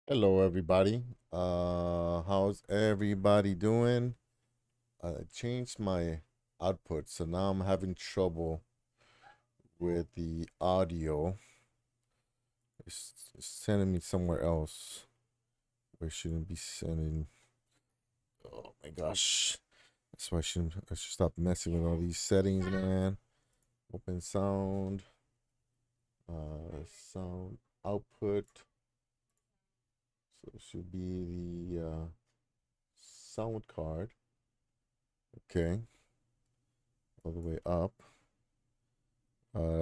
Hello, everybody. How's everybody doing? I changed my output, so now I'm having trouble with the audio. It's sending me somewhere else where it shouldn't be sending. Oh my gosh. That's why I should stop messing with all these settings, man. Open sound, sound output. So it should be the sound card. Okay. All the way up.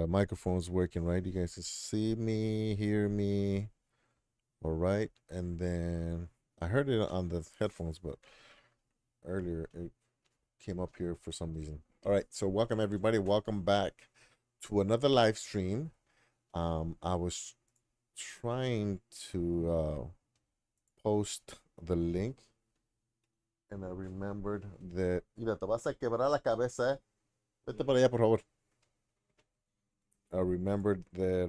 Microphone's working, right? You guys can see me, hear me. All right. And then I heard it on the headphones, but earlier it came up here for some reason. All right. So welcome everybody. Welcome back to another live stream. I was trying to post the link and I remembered that. Mira, te vas a quebrar la cabeza, eh. Vete para allá, por favor. I remembered that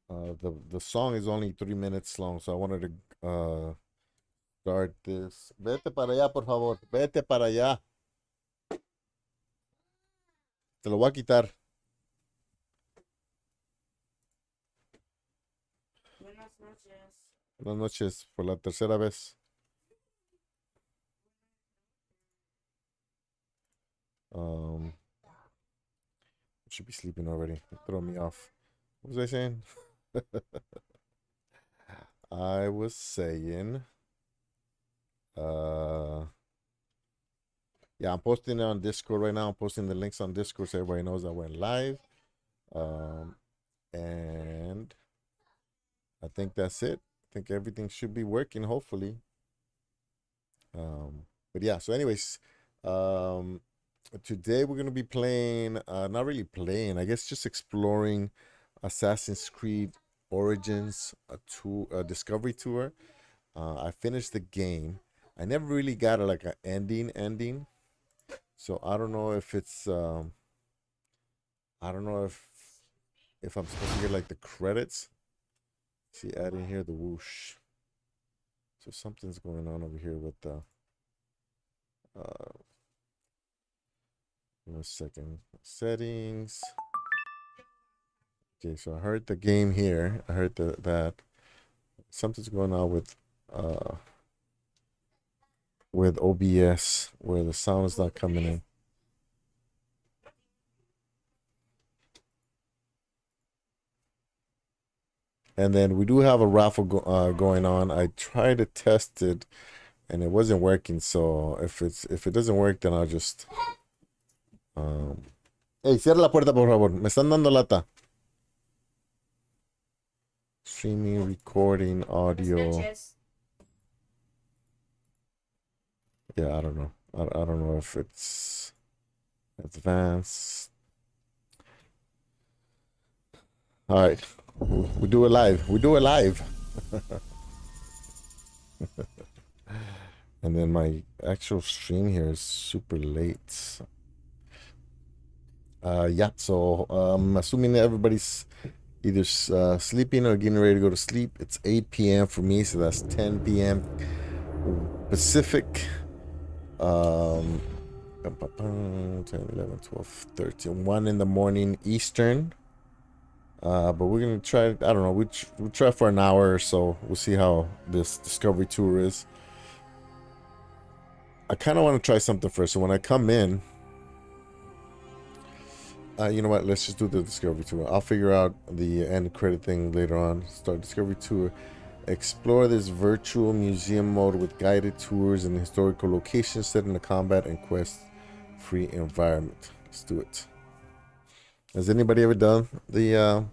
the song is only 3 minutes long, so I wanted to start this. Vete para allá, por favor. Vete para allá. Te lo voy a quitar. Buenas noches. Buenas noches por la tercera vez. Should be sleeping already. Throw me off. What was I saying? I was saying, yeah, I'm posting it on Discord right now. I'm posting the links on Discord so everybody knows I went live. And I think that's it. I think everything should be working, hopefully. But yeah, so anyways, today we're gonna be playing, not really playing, I guess just exploring Assassin's Creed Origins, a discovery tour. I finished the game. I never really got like an ending. So I don't know if it's I don't know if I'm supposed to get like the credits. See, add in here the whoosh. So something's going on over here with the give me a second. Settings. Okay, so I heard the game here. I heard that something's going on with OBS where the sound is not coming in. And then we do have a raffle going on. I tried to test it and it wasn't working. So if it doesn't work, then I'll just Hey, cierra la puerta, por favor. Me están dando lata. Streaming, recording, audio. Yeah, I don't know. I don't know if it's advanced. All right. We do it live. We do it live. And then my actual stream here is super late. Yeah, so I'm assuming that everybody's either sleeping or getting ready to go to sleep. It's 8 p.m. for me, so that's 10 p.m. Pacific. 10, 11, 12, 13, 1 in the morning Eastern. But we're gonna try. I don't know. We'll try for an hour or so. We'll see how this discovery tour is. I kind of want to try something first. So when I come in, you know what? Let's just do the discovery tour. I'll figure out the end credit thing later on. Start discovery tour. Explore this virtual museum mode with guided tours and historical locations set in a combat and quest-free environment. Let's do it. Has anybody ever done the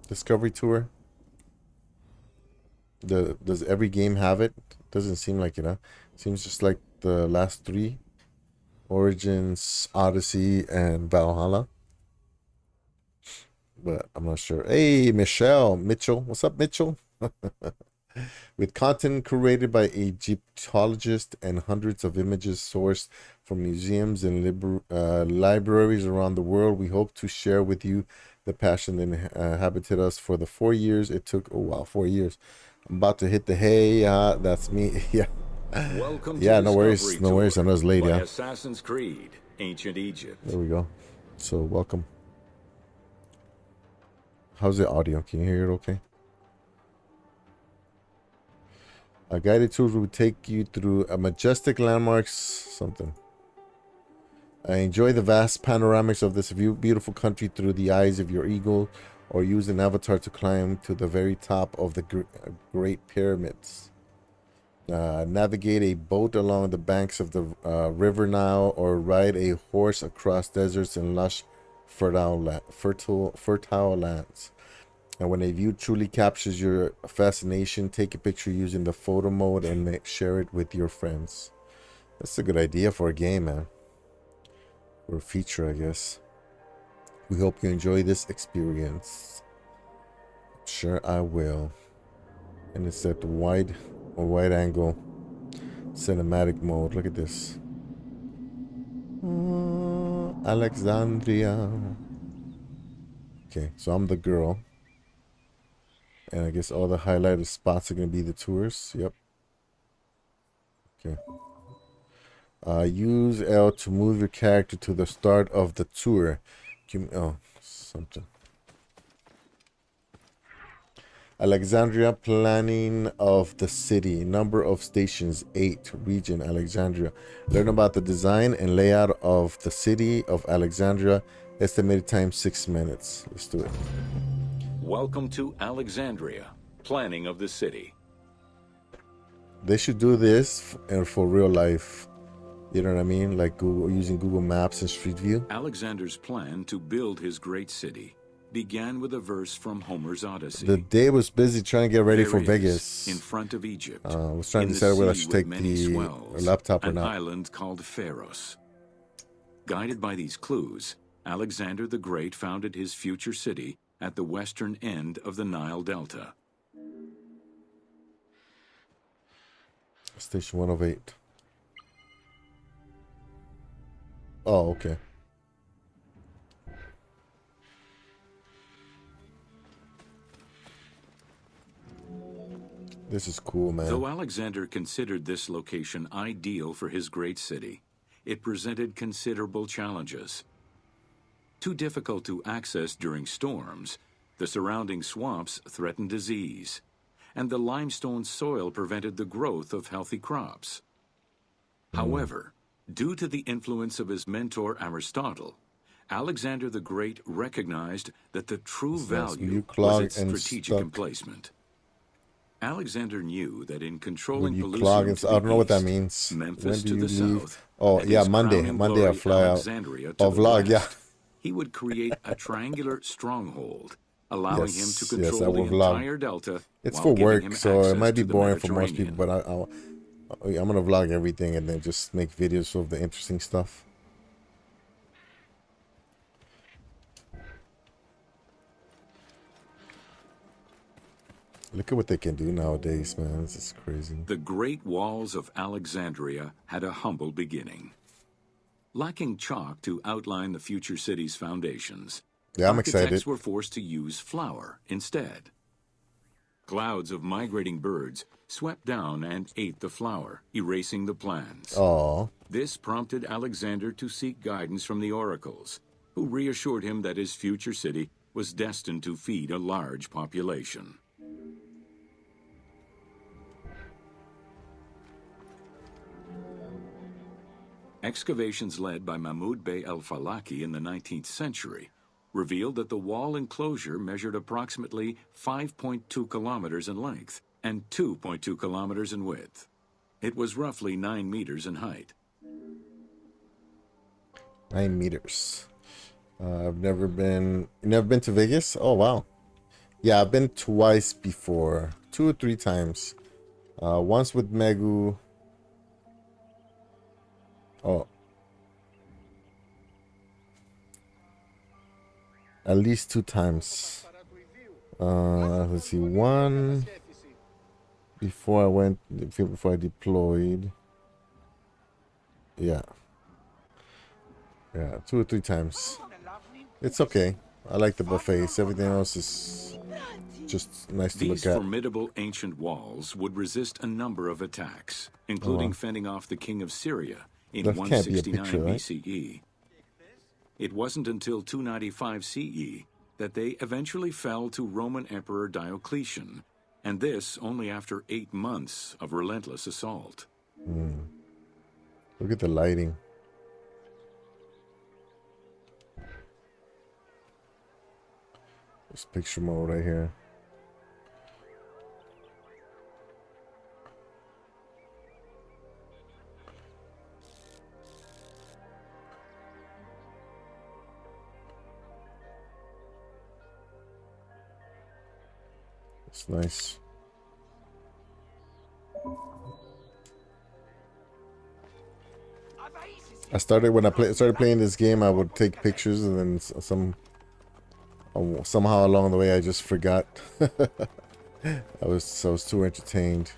discovery tour? Does every game have it? Doesn't seem like it, huh? Seems just like the last three: Origins, Odyssey, and Valhalla. But I'm not sure. Hey, Mitchell. What's up, Mitchell? With content curated by Egyptologists and hundreds of images sourced from museums and libraries around the world, we hope to share with you the passion that inhabited us for the 4 years it took. Oh wow, 4 years. I'm about to hit the hay. That's me. Yeah. Welcome Yeah, to no worries. Discovery No worries. I Tour know it's late, by yeah. Assassin's Creed, Ancient Egypt. There we go. So, welcome. How's the audio? Can you hear it okay? A guided tour will take you through a majestic landmarks, something. I enjoy the vast panoramics of this beautiful country through the eyes of your eagle, or use an avatar to climb to the very top of the Great Pyramids. Navigate a boat along the banks of the River Nile, or ride a horse across deserts and lush, fertile lands. And when a view truly captures your fascination, take a picture using the photo mode and share it with your friends. That's a good idea for a game, man. Or a feature, I guess. We hope you enjoy this experience. Sure, I will. And it's at the wide angle cinematic mode. Look at this. Alexandria. Okay, so I'm the girl. And I guess all the highlighted spots are going to be the tours. Yep. Okay. Use L to move your character to the start of the tour. Something. Alexandria, planning of the city. Number of stations, 8. Region, Alexandria. Learn about the design and layout of the city of Alexandria. Estimated time, 6 minutes. Let's do it. Welcome to Alexandria, planning of the city. They should do this for real life. You know what I mean? Like using Google Maps and Street View. Alexander's plan to build his great city began with a verse from Homer's Odyssey. The day was busy trying to get ready for Vegas. In front of Egypt, I was trying to decide whether I should take the laptop or not. An island called Pharos. Guided by these clues, Alexander the Great founded his future city at the western end of the Nile Delta. Station 108. Oh, okay. This is cool, man. Though Alexander considered this location ideal for his great city, it presented considerable challenges. Too difficult to access during storms, the surrounding swamps threatened disease, and the limestone soil prevented the growth of healthy crops. However, due to the influence of his mentor Aristotle, Alexander the Great recognized that the true value was its strategic emplacement. Alexander knew that in controlling Pelusium to the I don't know what that means. Memphis to the south, oh yeah, Monday I fly out. Oh, vlog, yeah. He would create a triangular stronghold, allowing him to control the entire delta. It's for work, so it might be boring for most people, but I'm gonna vlog everything and then just make videos of the interesting stuff. Look at what they can do nowadays, man. This is crazy. The Great Walls of Alexandria had a humble beginning. Lacking chalk to outline the future city's foundations, I'm excited. Architects were forced to use flour instead. Clouds of migrating birds swept down and ate the flour, erasing the plans. Oh. This prompted Alexander to seek guidance from the oracles, who reassured him that his future city was destined to feed a large population. Excavations led by Mahmud Bey el-Falaki in the 19th century revealed that the wall enclosure measured approximately 5.2 kilometers in length and 2.2 kilometers in width. It was roughly 9 meters in height. 9 meters. I've never been... You never been to Vegas? Oh, wow. Yeah, I've been twice before. 2 or 3 times. Once with Megu. Oh. At least 2 times. Let's see. One before I deployed. Yeah. Yeah, 2 or 3 times. It's okay. I like the buffets. Everything else is just nice to These look at. formidable ancient walls would resist a number of attacks, including fending off the king of Syria in That can't be a 169 picture, right? BCE. It wasn't until 295 CE that they eventually fell to Roman Emperor Diocletian, and this only after 8 months of relentless assault. Look at the lighting. This picture mode right here. It's nice. I started when I started playing this game. I would take pictures, and then somehow along the way I just forgot. I was too entertained.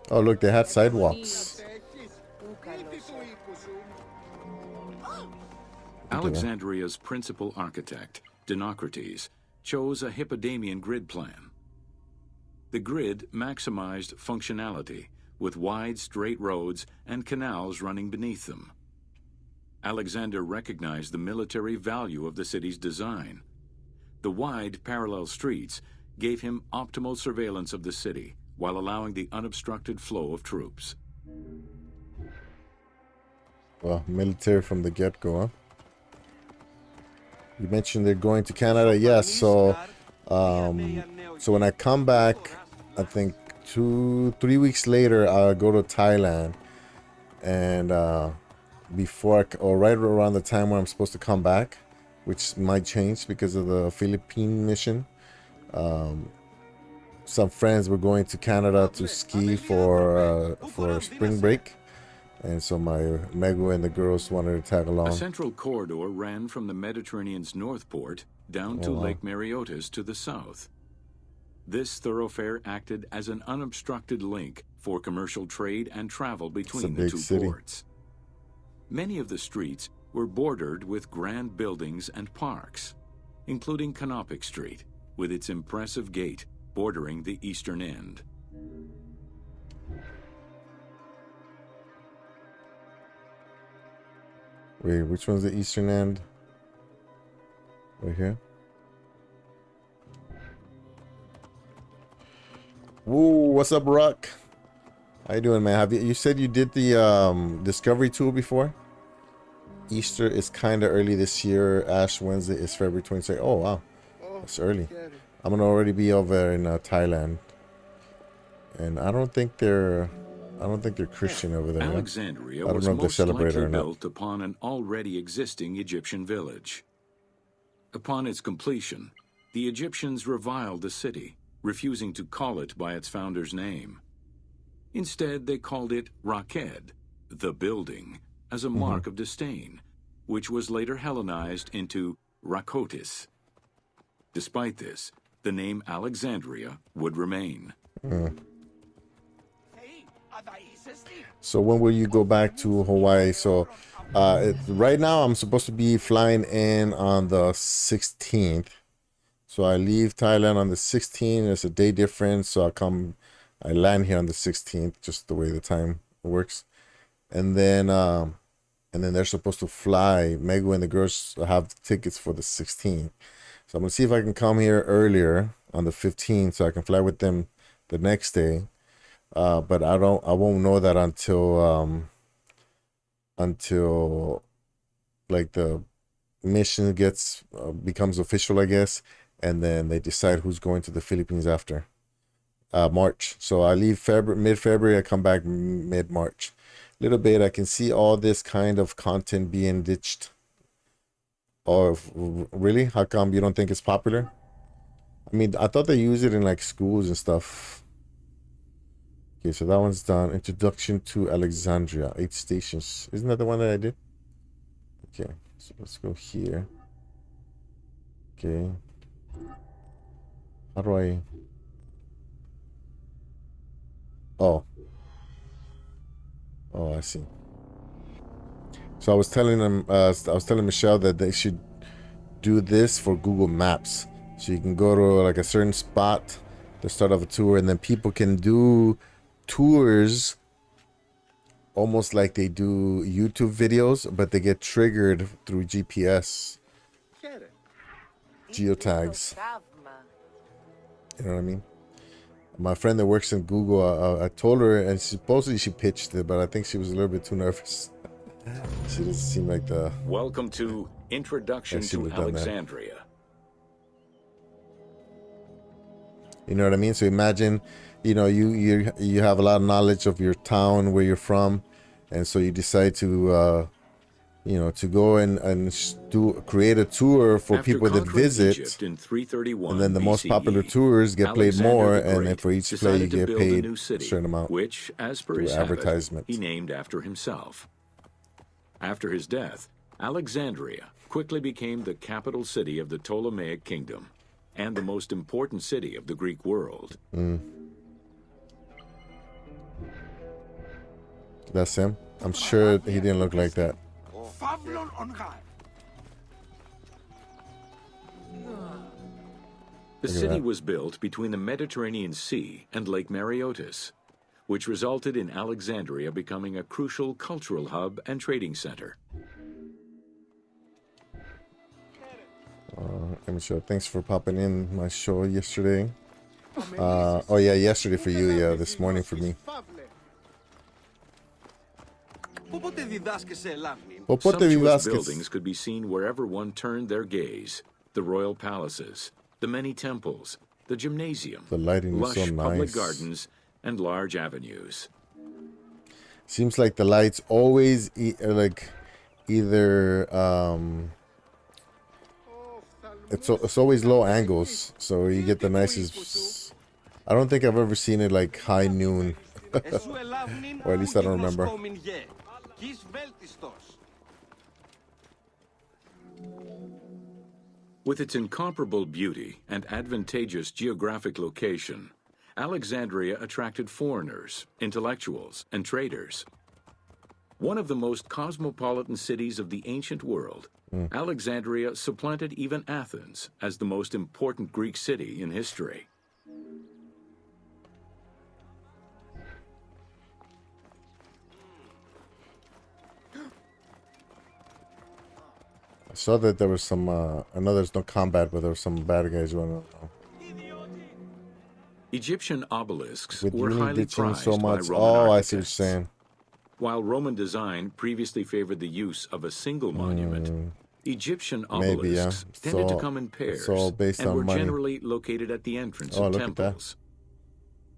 Oh look, they had sidewalks. Alexandria's principal architect, Dinocrates, chose a Hippodamian grid plan. The grid maximized functionality, with wide, straight roads and canals running beneath them. Alexander recognized the military value of the city's design. The wide, parallel streets gave him optimal surveillance of the city, while allowing the unobstructed flow of troops. Well, military from the get-go, huh? You mentioned they're going to Canada. Yes, so when I come back, I think 2-3 weeks later, I'll go to Thailand, and or right around the time where I'm supposed to come back, which might change because of the Philippine mission. Some friends were going to Canada to ski for spring break, and so my Megu and the girls wanted to tag along. A central corridor ran from the Mediterranean's north port down to Lake Mareotis to the south. This thoroughfare acted as an unobstructed link for commercial trade and travel between the two ports. Many of the streets were bordered with grand buildings and parks, including Canopic Street, with its impressive gate bordering the eastern end. Wait, which one's the eastern end? Right here. Woo, what's up, Rock? How you doing, man? You said you did the Discovery tool before? Easter is kind of early this year. Ash Wednesday is February 22nd. Oh, wow. That's early. I'm going to already be over in Thailand. And I don't think they're Christian over there. Alexandria I don't was know if they most celebrate likely or not. built upon an already existing Egyptian village. Upon its completion, the Egyptians reviled the city, refusing to call it by its founder's name. Instead, they called it Raked, the building, as a mark of disdain, which was later Hellenized into Rakotis. Despite this, the name Alexandria would remain. So when will you go back to Hawaii? So right now I'm supposed to be flying in on the 16th. So I leave Thailand on the 16th. It's a day difference. So I land here on the 16th, just the way the time works. And then they're supposed to fly. Megu and the girls have tickets for the 16th. So I'm gonna see if I can come here earlier on the 15th, so I can fly with them the next day. But I won't know that until like the mission becomes official, I guess, and then they decide who's going to the Philippines after March. So I leave mid-February. I come back mid-March. Little bit, I can see all this kind of content being ditched. Oh, really? How come you don't think it's popular? I mean, I thought they use it in like schools and stuff. Okay, so that one's done. Introduction to Alexandria, 8 stations. Isn't that the one that I did? Okay, so let's go here. Okay. How do I... Oh, I see. So I was telling them, I was telling Michelle that they should do this for Google Maps. So you can go to like a certain spot to start off a tour, and then people can do tours almost like they do YouTube videos, but they get triggered through GPS geotags. You know what I mean? My friend that works in Google, I told her, and supposedly she pitched it, but I think she was a little bit too nervous. She doesn't seem like the... Welcome to Introduction to Alexandria. You know what I mean? So imagine, you know, you have a lot of knowledge of your town, where you're from, and so you decide to, you know, to go and create a tour for people that visit, and then the most popular tours get played more, and then for each play you get paid a certain amount, which, as per his habit, he named after himself. After his death, Alexandria quickly became the capital city of the Ptolemaic kingdom and the most important city of the Greek world. That's him. I'm sure he didn't look like that. The city was built between the Mediterranean Sea and Lake Mareotis, which resulted in Alexandria becoming a crucial cultural hub and trading center. Let me show. Thanks for popping in my show yesterday. Oh yeah, yesterday for you. Yeah, this morning for me. Sumptuous buildings could be seen wherever one turned their gaze. The royal palaces, the many temples, the gymnasium, the lighting lush is so nice. public gardens, and large avenues. Seems like the lights always like either it's always low angles, so you get the nicest. I don't think I've ever seen it like high noon, or at least I don't remember. With its incomparable beauty and advantageous geographic location, Alexandria attracted foreigners, intellectuals, and traders. One of the most cosmopolitan cities of the ancient world, Alexandria supplanted even Athens as the most important Greek city in history. I saw that there was some, I know there's no combat, but there were some bad guys running around. Egyptian obelisks With were highly prized so by much. Roman Oh, I architects. see what you're saying. While Roman design previously favored the use of a single monument, Egyptian obelisks tended to come in pairs based and on were money. generally located at the entrance Oh, of look at that. temples.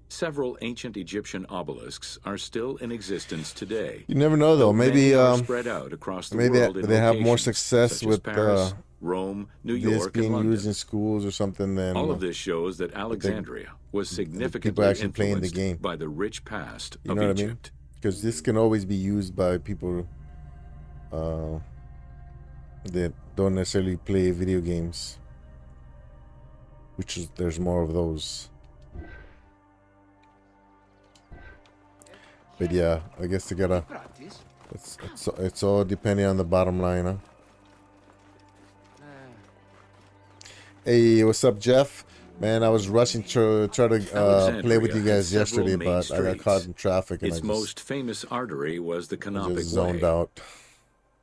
Several ancient Egyptian obelisks are still in existence today. You never know though. Maybe Many are spread out across the maybe world in they have more locations success such as with Paris, Rome, New this York, being and London. used in schools or something. Then All of this shows that Alexandria was significantly people actually playing the influenced game. by the rich past You of know what I mean? Egypt. Because this can always be used by people that don't necessarily play video games, which is there's more of those. But yeah, I guess they gotta. It's all depending on the bottom line, huh? Hey, what's up, Jeff? Man, I was rushing to try to play with you guys yesterday, but I got caught in traffic and its most famous artery was the I Canopic just zoned Way. out.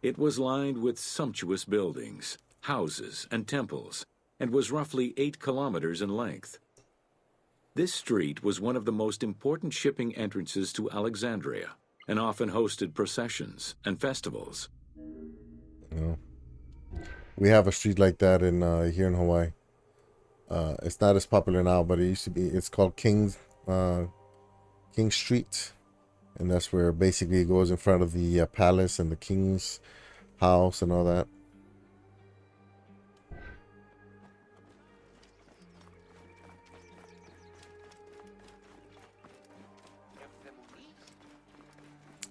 It was lined with sumptuous buildings, houses, and temples, and was roughly 8 kilometers in length. This street was one of the most important shipping entrances to Alexandria, and often hosted processions and festivals. No. We have a street like that in here in Hawaii. It's not as popular now, but it used to be. It's called King Street, and that's where basically it goes in front of the palace and the king's house and all that.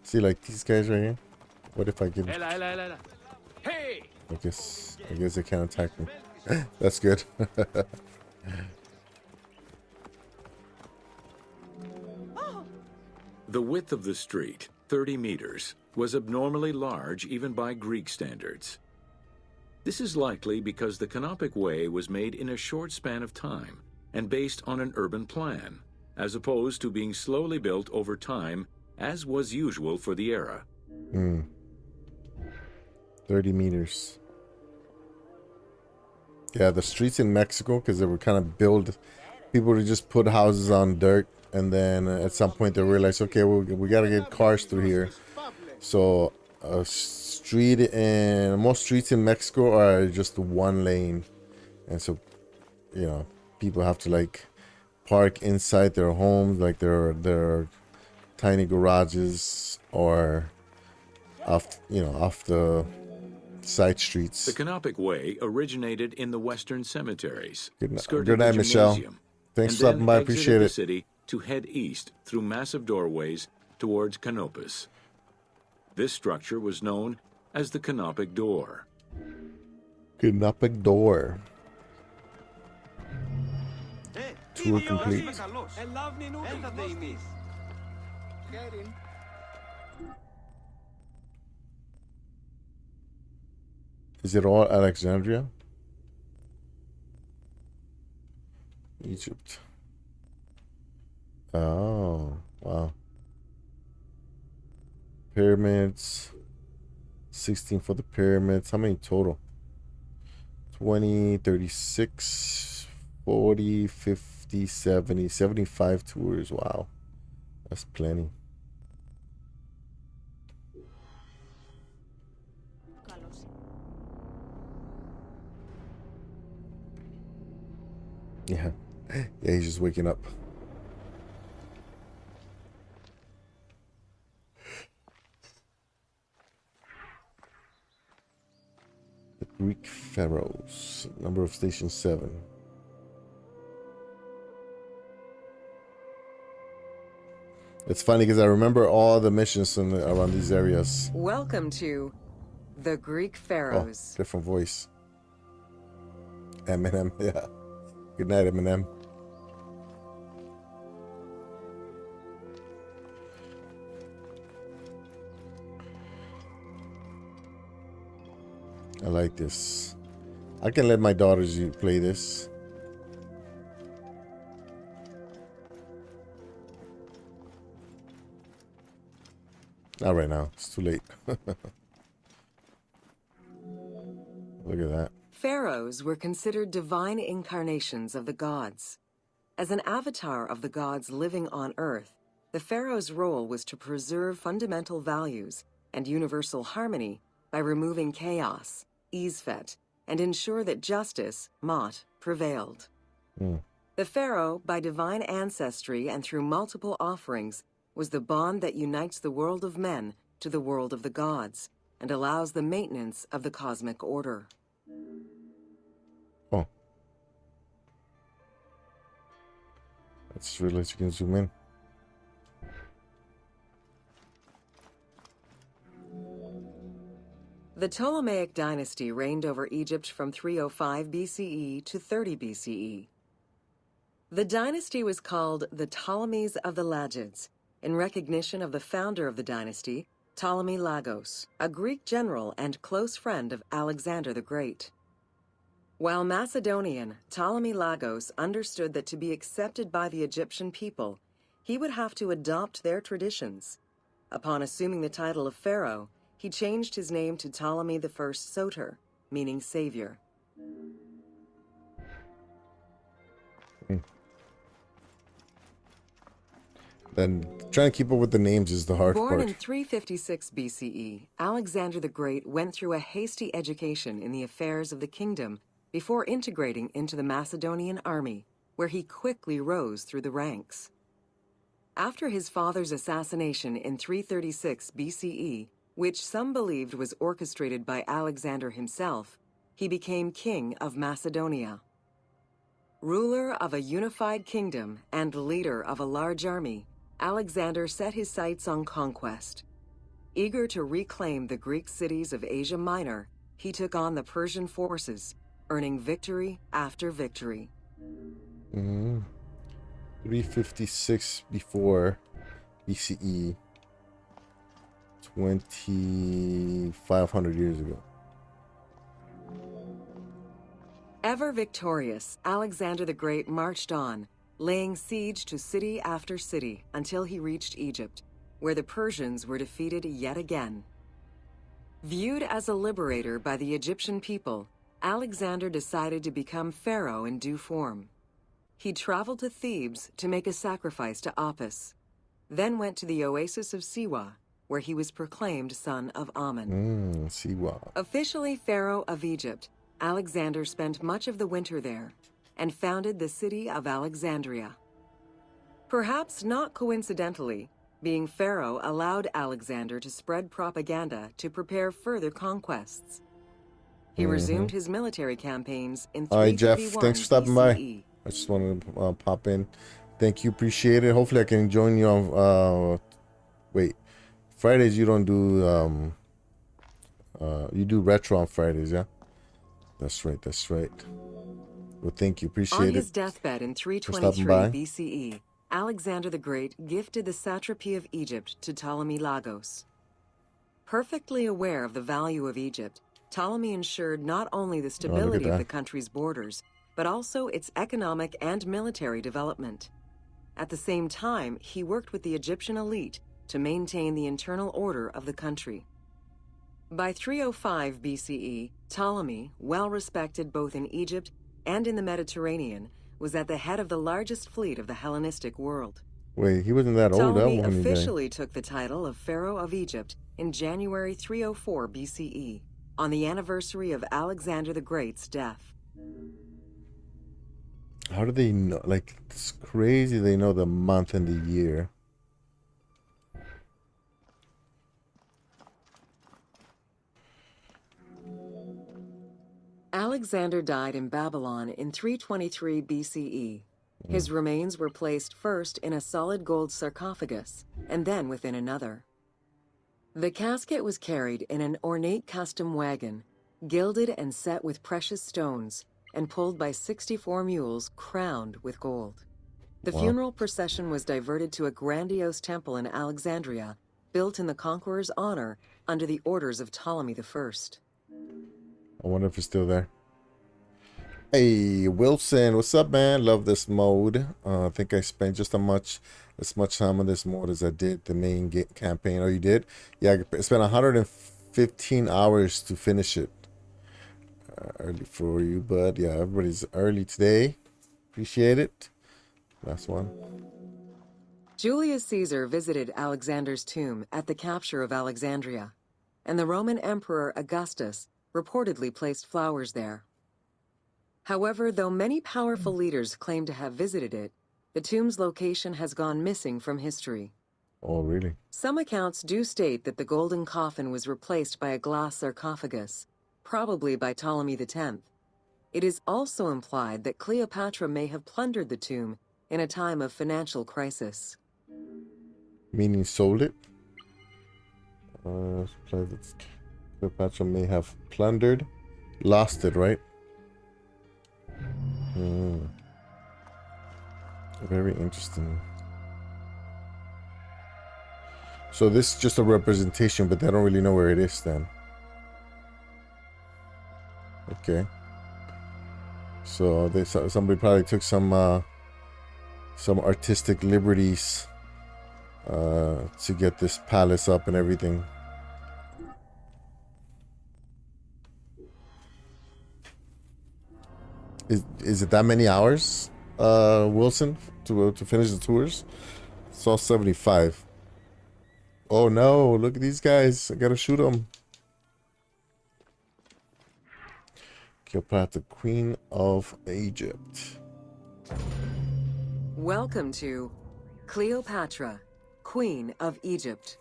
See, like these guys right here. What if I give? Hey! I guess they can't attack me. That's good. The width of the street, 30 meters, was abnormally large even by Greek standards. This is likely because the Canopic Way was made in a short span of time and based on an urban plan, as opposed to being slowly built over time, as was usual for the era. 30 meters. Yeah, the streets in Mexico, because they were kind of built, people would just put houses on dirt, and then at some point they realized, okay, we got to get cars through here. So most streets in Mexico are just one lane, and so, you know, people have to like park inside their homes, like their tiny garages, or off the side streets. The Canopic Way originated in the western cemeteries, Good skirted night, the Michelle. gymnasium, Thanks and for stopping then by. exited Appreciate the it. city to head east through massive doorways towards Canopus. This structure was known as the Canopic Door. Canopic Door. Tour complete. Is it all Alexandria? Egypt. Oh, wow. Pyramids. 16 for the pyramids. How many total? 20, 36, 40, 50, 70, 75 tours. Wow. That's plenty. Yeah. Yeah, he's just waking up. The Greek pharaohs. Number of stations 7. It's funny because I remember all the missions around these areas. Welcome to the Greek Oh, pharaohs. different voice. Eminem, yeah. Good night, Eminem. I like this. I can let my daughters play this. Not right now. It's too late. Look at that. Pharaohs were considered divine incarnations of the gods. As an avatar of the gods living on Earth, the pharaoh's role was to preserve fundamental values and universal harmony by removing chaos, Isfet, and ensure that justice, Mot, prevailed. The pharaoh, by divine ancestry and through multiple offerings, was the bond that unites the world of men to the world of the gods and allows the maintenance of the cosmic order. Oh. Let's realize you can zoom in. The Ptolemaic dynasty reigned over Egypt from 305 BCE to 30 BCE. The dynasty was called the Ptolemies of the Lagids, in recognition of the founder of the dynasty, Ptolemy Lagos, a Greek general and close friend of Alexander the Great. While Macedonian, Ptolemy Lagos understood that to be accepted by the Egyptian people, he would have to adopt their traditions. Upon assuming the title of pharaoh, he changed his name to Ptolemy I Soter, meaning savior. Then trying to keep up with the names is the hard Born part. in 356 BCE, Alexander the Great went through a hasty education in the affairs of the kingdom before integrating into the Macedonian army, where he quickly rose through the ranks. After his father's assassination in 336 BCE, which some believed was orchestrated by Alexander himself, he became king of Macedonia. Ruler of a unified kingdom and leader of a large army, Alexander set his sights on conquest. Eager to reclaim the Greek cities of Asia Minor, he took on the Persian forces, earning victory after victory. 356 before BCE. 2,500 years ago. Ever victorious, Alexander the Great marched on, laying siege to city after city until he reached Egypt, where the Persians were defeated yet again. Viewed as a liberator by the Egyptian people, Alexander decided to become pharaoh in due form. He traveled to Thebes to make a sacrifice to Apis, then went to the oasis of Siwa, where he was proclaimed son of Amun. Siwa. Officially pharaoh of Egypt, Alexander spent much of the winter there and founded the city of Alexandria. Perhaps not coincidentally, being pharaoh allowed Alexander to spread propaganda to prepare further conquests. He resumed his military campaigns in 331 All right, Jeff, thanks for stopping by. BCE. I just wanted to pop in. Thank you, appreciate it. Hopefully I can join you on, wait, Fridays you don't do, you do retro on Fridays, yeah? That's right, that's right. Well, thank you, appreciate On it. his deathbed in stopping 323 by. BCE, Alexander the Great gifted the satrapy of Egypt to Ptolemy Lagos. Perfectly aware of the value of Egypt, Ptolemy ensured not only the stability of the country's borders, but also its economic and military development. At the same time, he worked with the Egyptian elite to maintain the internal order of the country. By 305 BCE, Ptolemy, well respected both in Egypt and in the Mediterranean, was at the head of the largest fleet of the Hellenistic world. Wait, he wasn't that old, that Ptolemy one. officially took the title of Pharaoh of Egypt in January 304 BCE, on the anniversary of Alexander the Great's death. How do they know? Like, it's crazy they know the month and the year. Alexander died in Babylon in 323 BCE. His remains were placed first in a solid gold sarcophagus, and then within another. The casket was carried in an ornate custom wagon, gilded and set with precious stones, and pulled by 64 mules crowned with gold. The funeral procession was diverted to a grandiose temple in Alexandria, built in the conqueror's honor under the orders of Ptolemy I. I wonder if it's still there. Hey, Wilson, what's up, man? Love this mode. I think I spent just as much time on this mode as I did the main campaign. Oh, you did? Yeah, I spent 115 hours to finish it. Early for you, bud. Yeah, everybody's early today. Appreciate it. Last one. Julius Caesar visited Alexander's tomb at the capture of Alexandria, and the Roman Emperor Augustus reportedly placed flowers there. However, though many powerful leaders claim to have visited it, the tomb's location has gone missing from history. Oh, really? Some accounts do state that the golden coffin was replaced by a glass sarcophagus, probably by Ptolemy X. It is also implied that Cleopatra may have plundered the tomb in a time of financial crisis. Meaning sold it? Cleopatra may have plundered. Lost it, right? Very interesting. So this is just a representation, but they don't really know where it is then. Okay. So somebody probably took some artistic liberties to get this palace up and everything. Is it that many hours, Wilson, to finish the tours? It's all 75. Oh no! Look at these guys. I gotta shoot them. Cleopatra, Queen of Egypt. Welcome to Cleopatra, Queen of Egypt.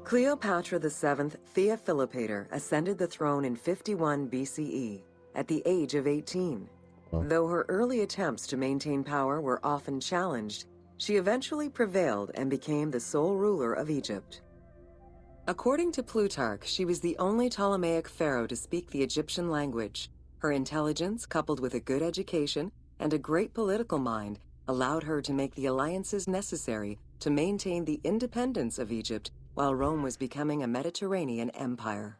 Cleopatra VII Theophilopator ascended the throne in 51 BCE at the age of 18. Though her early attempts to maintain power were often challenged, she eventually prevailed and became the sole ruler of Egypt. According to Plutarch, she was the only Ptolemaic pharaoh to speak the Egyptian language. Her intelligence, coupled with a good education and a great political mind, allowed her to make the alliances necessary to maintain the independence of Egypt while Rome was becoming a Mediterranean empire.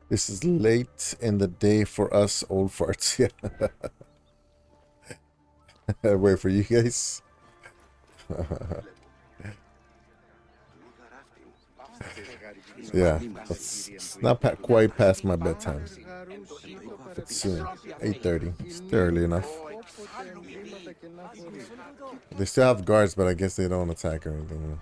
This is late in the day for us old farts. Yeah. Wait for you guys. Yeah, it's not quite past my bedtime. But soon, 8:30. It's still early enough. They still have guards, but I guess they don't attack or anything.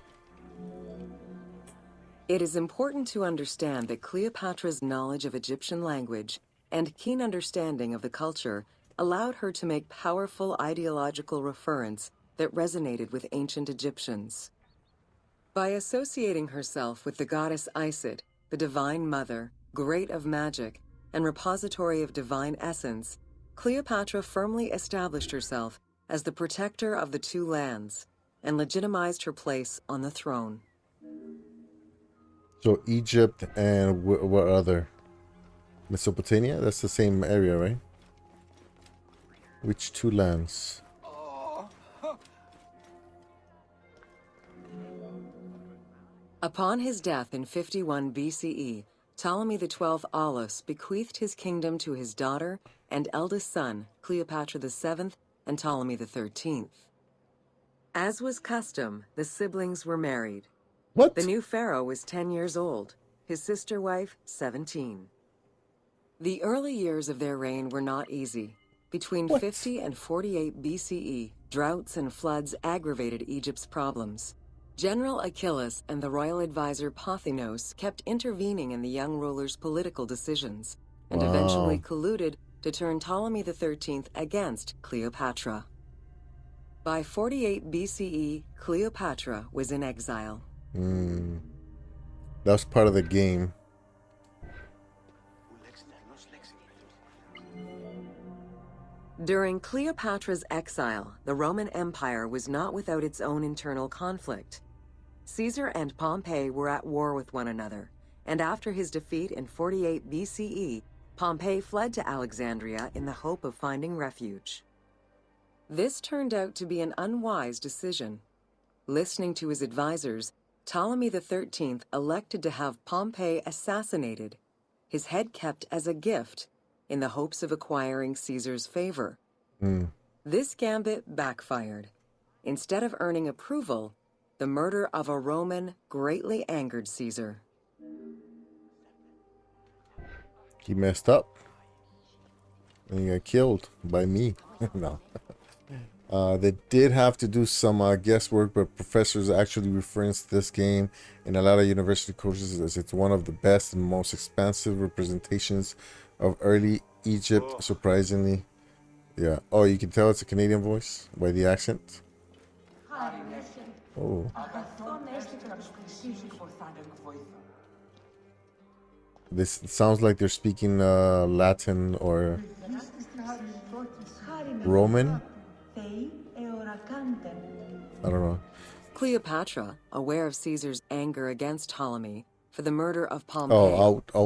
It is important to understand that Cleopatra's knowledge of Egyptian language and keen understanding of the culture allowed her to make powerful ideological referents that resonated with ancient Egyptians. By associating herself with the goddess Isis, the divine mother, great of magic, and repository of divine essence, Cleopatra firmly established herself as the protector of the two lands and legitimized her place on the throne. So Egypt and what other? Mesopotamia? That's the same area, right? Which two lands? Upon his death in 51 BCE, Ptolemy XII Aulus bequeathed his kingdom to his daughter and eldest son, Cleopatra VII and Ptolemy XIII. As was custom, the siblings were married. What? The new pharaoh was 10 years old, his sister wife 17. The early years of their reign were not easy. Between 50 and 48 BCE, droughts and floods aggravated Egypt's problems. General Achilles and the royal advisor Pothinos kept intervening in the young ruler's political decisions, and eventually colluded to turn Ptolemy XIII against Cleopatra. By 48 BCE, Cleopatra was in exile. That was part of the game. During Cleopatra's exile, the Roman Empire was not without its own internal conflict. Caesar and Pompey were at war with one another, and after his defeat in 48 BCE, Pompey fled to Alexandria in the hope of finding refuge. This turned out to be an unwise decision. Listening to his advisors, Ptolemy XIII elected to have Pompey assassinated, his head kept as a gift, in the hopes of acquiring Caesar's favor. This gambit backfired. Instead of earning approval, the murder of a Roman greatly angered Caesar. He messed up. And he got killed by me. No. They did have to do some guesswork, but professors actually reference this game in a lot of university courses as it's one of the best and most expansive representations of early Egypt, surprisingly. Yeah. Oh, you can tell it's a Canadian voice by the accent. Oh. This sounds like they're speaking Latin or Roman. I don't know. Cleopatra, aware of Caesar's anger against Ptolemy for the murder of Pompey,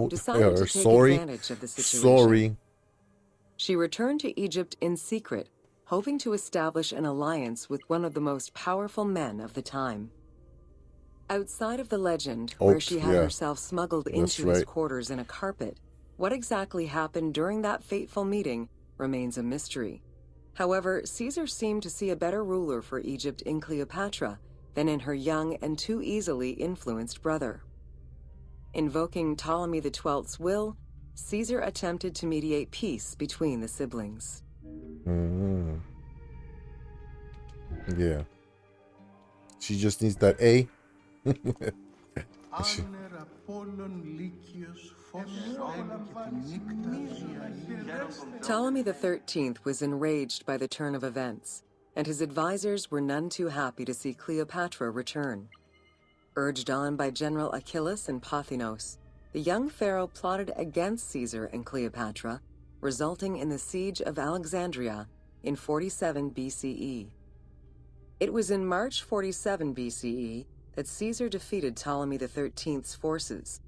decided to take advantage of the situation. Sorry. She returned to Egypt in secret, hoping to establish an alliance with one of the most powerful men of the time. Outside of the legend, where she had herself smuggled into his quarters in a carpet, what exactly happened during that fateful meeting remains a mystery. However, Caesar seemed to see a better ruler for Egypt in Cleopatra than in her young and too easily influenced brother. Invoking Ptolemy XII's will, Caesar attempted to mediate peace between the siblings. Yeah. She just needs that A. Ptolemy XIII was enraged by the turn of events, and his advisors were none too happy to see Cleopatra return. Urged on by General Achilles and Pothinos, the young pharaoh plotted against Caesar and Cleopatra, resulting in the siege of Alexandria in 47 BCE. It was in March 47 BCE that Caesar defeated Ptolemy XIII's forces.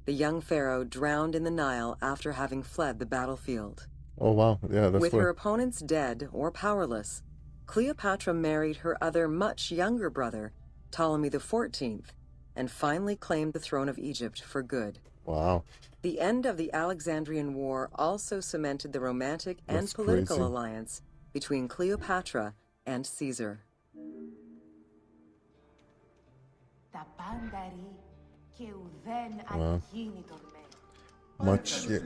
The young pharaoh drowned in the Nile after having fled the battlefield. Oh wow, yeah, that's With what. her opponents dead or powerless, Cleopatra married her other much younger brother, Ptolemy XIV, and finally claimed the throne of Egypt for good. Wow, The end of the Alexandrian War also cemented the romantic and that's political crazy. alliance between Cleopatra and Caesar. Wow. Much. Yeah,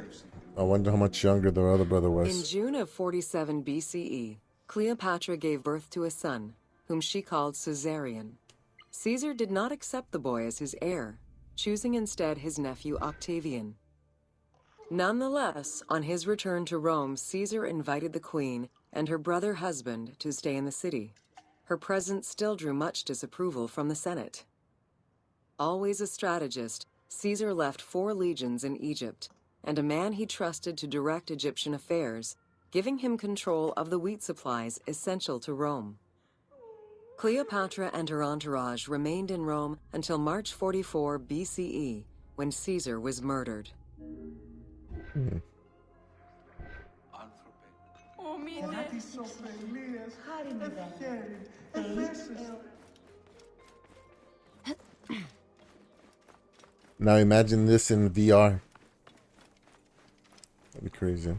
I wonder how much younger their other brother In was. June of 47 BCE, Cleopatra gave birth to a son, whom she called Caesarion. Caesar did not accept the boy as his heir, choosing instead his nephew Octavian. Nonetheless, on his return to Rome, Caesar invited the queen and her brother husband to stay in the city. Her presence still drew much disapproval from the Senate. Always a strategist, Caesar left 4 legions in Egypt and a man he trusted to direct Egyptian affairs, giving him control of the wheat supplies essential to Rome. Cleopatra and her entourage remained in Rome until March 44 BCE, when Caesar was murdered. Hmm. Now imagine this in VR. That'd be crazy.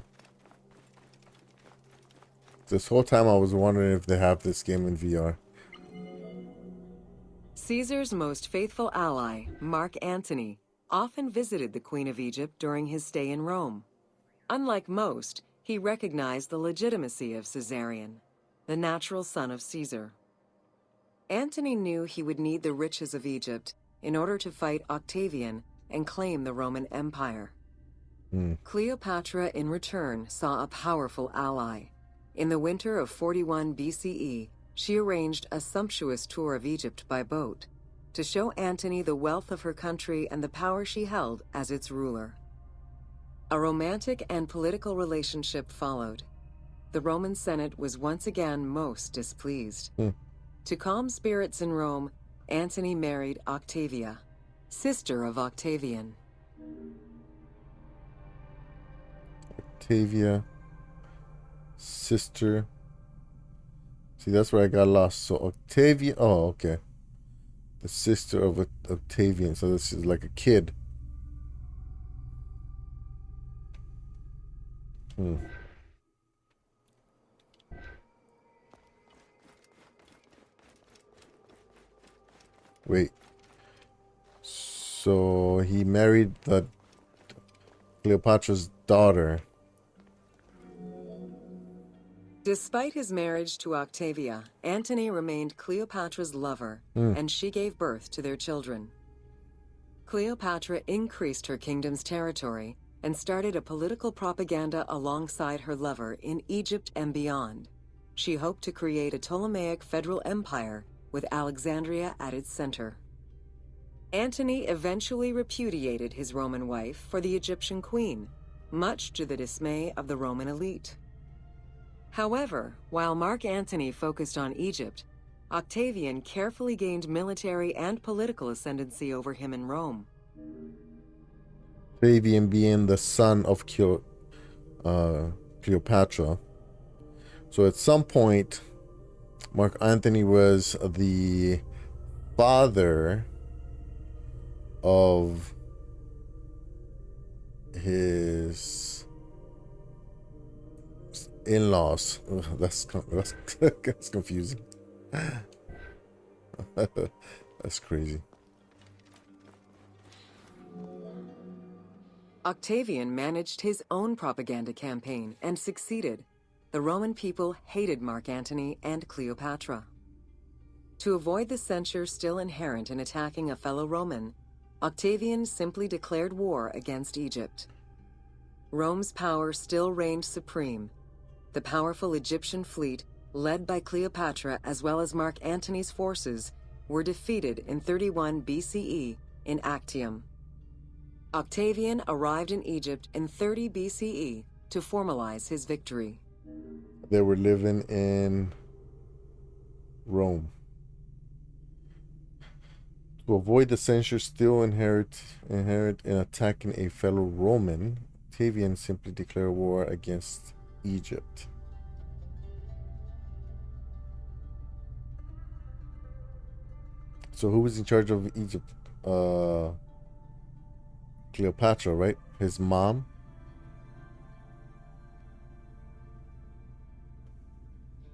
This whole time I was wondering if they have this game in VR. Caesar's most faithful ally, Mark Antony, often visited the Queen of Egypt during his stay in Rome. Unlike most, he recognized the legitimacy of Caesarion, the natural son of Caesar. Antony knew he would need the riches of Egypt in order to fight Octavian and claim the Roman Empire. Cleopatra, in return, saw a powerful ally. In the winter of 41 BCE, she arranged a sumptuous tour of Egypt by boat to show Antony the wealth of her country and the power she held as its ruler. A romantic and political relationship followed. The Roman Senate was once again most displeased. To calm spirits in Rome, Antony married Octavia, sister of Octavian. Octavia, sister. See, that's where I got lost. So Octavia. Oh, okay. The sister of Octavian. So this is like a kid. Wait. So he married the Cleopatra's daughter. Despite his marriage to Octavia, Antony remained Cleopatra's lover, and she gave birth to their children. Cleopatra increased her kingdom's territory and started a political propaganda alongside her lover in Egypt and beyond. She hoped to create a Ptolemaic federal empire with Alexandria at its center. Antony eventually repudiated his Roman wife for the Egyptian queen, much to the dismay of the Roman elite. However, while Mark Antony focused on Egypt, Octavian carefully gained military and political ascendancy over him in Rome. Octavian being the son of Cleopatra. So at some point, Mark Antony was the father of his in-laws. Ugh, that's confusing. That's crazy. Octavian managed his own propaganda campaign and succeeded. The Roman people hated Mark Antony and Cleopatra. To avoid the censure still inherent in attacking a fellow Roman, Octavian simply declared war against Egypt. Rome's power still reigned supreme. The powerful Egyptian fleet, led by Cleopatra as well as Mark Antony's forces, were defeated in 31 BCE in Actium. Octavian arrived in Egypt in 30 BCE to formalize his victory. They were living in Rome. To avoid the censure still inherent in attacking a fellow Roman, Octavian simply declared war against Egypt. So who was in charge of Egypt? Cleopatra, right? His mom.